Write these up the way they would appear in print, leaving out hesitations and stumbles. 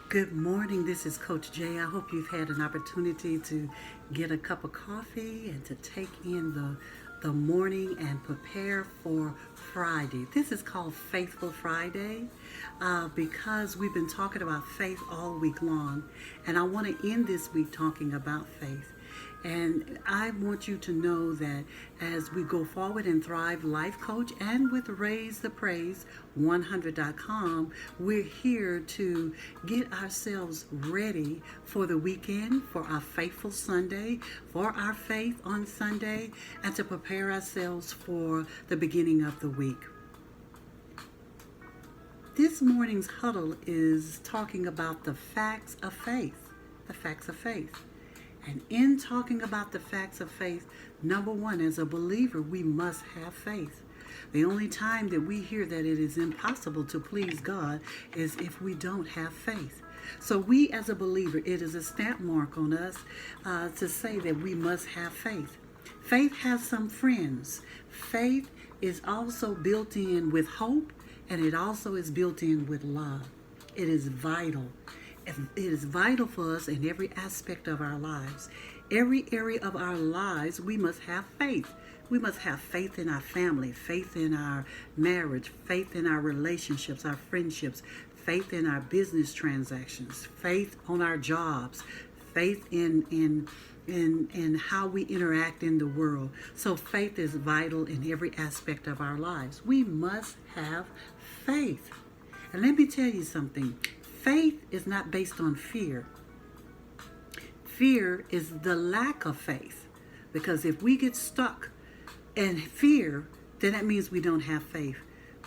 Good morning. This is Coach Jay. I hope you've had an opportunity to get a cup of coffee and to take in the morning and prepare for Friday. This is called Faithful Friday because we've been talking about faith all week long, and I want to end this week talking about faith. And I want you to know that as we go forward and Thrive Life Coach and with Raise the Praise 100.com, we're here to get ourselves ready for the weekend, for our Faithful Sunday, for our faith on Sunday, and to prepare ourselves for the beginning of the week. This morning's huddle is talking about the facts of faith. The facts of faith. And in talking about the facts of faith, number one, as a believer, we must have faith. The only time that we hear that it is impossible to please God is if we don't have faith. So we as a believer, it is a stamp mark on us to say that we must have faith. Faith has some friends. Faith is also built in with hope, and it also is built in with love. It is vital. It is vital for us in every aspect of our lives. Every area of our lives, we must have faith. We must have faith in our family, faith in our marriage, faith in our relationships, our friendships, faith in our business transactions, faith on our jobs, faith in how we interact in the world. So faith is vital in every aspect of our lives. We must have faith. And let me tell you something. Faith is not based on fear. Fear is the lack of faith. Because if we get stuck in fear, then that means we don't have faith.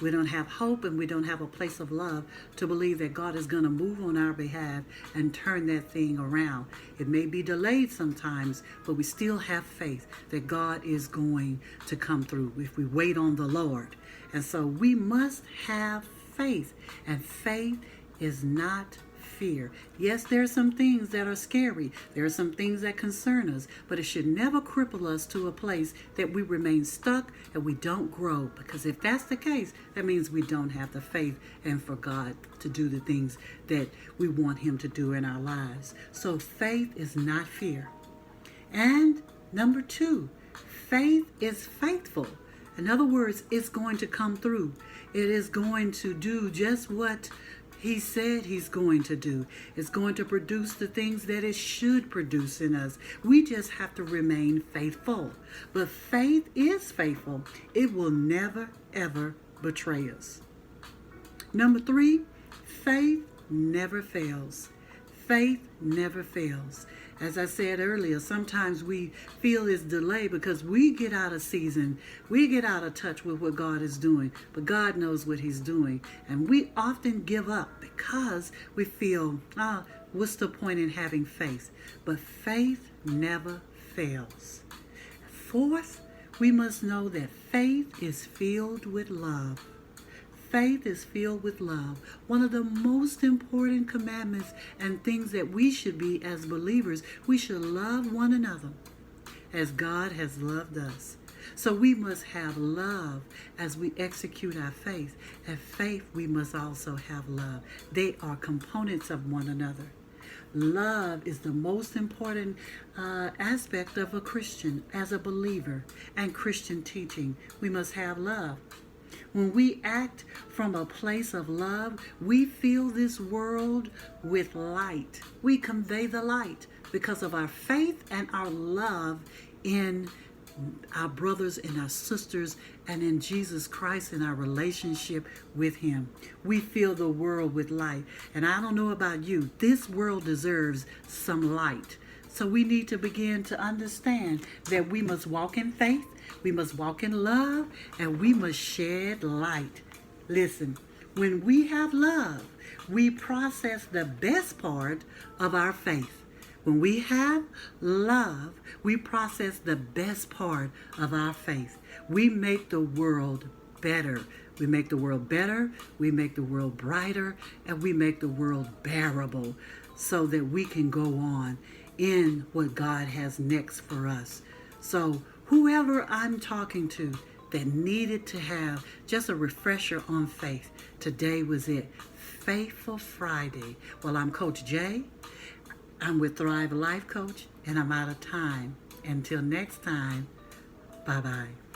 We don't have hope, and we don't have a place of love to believe that God is going to move on our behalf and turn that thing around. It may be delayed sometimes, but we still have faith that God is going to come through if we wait on the Lord. And so we must have faith, and faith is not fear. Yes, there are some things that are scary. There are some things that concern us, but it should never cripple us to a place that we remain stuck and we don't grow. Because if that's the case, that means we don't have the faith and for God to do the things that we want Him to do in our lives. So faith is not fear. And number two, faith is faithful. In other words, it's going to come through. It is going to do just what He said He's going to do. It's going to produce the things that it should produce in us. We just have to remain faithful. But faith is faithful. It will never, ever betray us. Number three, faith never fails. Faith never fails. As I said earlier, sometimes we feel it's delay because we get out of season. We get out of touch with what God is doing. But God knows what He's doing. And we often give up because we feel, what's the point in having faith? But faith never fails. Fourth, we must know that faith is filled with love. Faith is filled with love. One of the most important commandments and things that we should be as believers, we should love one another as God has loved us. So we must have love as we execute our faith. And faith, we must also have love. They are components of one another. Love is the most important aspect of a Christian as a believer and Christian teaching. We must have love. When we act from a place of love, we fill this world with light. We convey the light because of our faith and our love in our brothers and our sisters and in Jesus Christ and our relationship with Him. We fill the world with light. And I don't know about you, this world deserves some light. So we need to begin to understand that we must walk in faith, we must walk in love, and we must shed light. Listen, when we have love, we process the best part of our faith. When we have love, we process the best part of our faith. We make the world better. We make the world better, we make the world brighter, and we make the world bearable so that we can go on in what God has next for us. So whoever I'm talking to that needed to have just a refresher on faith, today was it. Faithful Friday. Well, I'm Coach Jay. I'm with Thrive Life Coach, and I'm out of time. Until next time, bye-bye.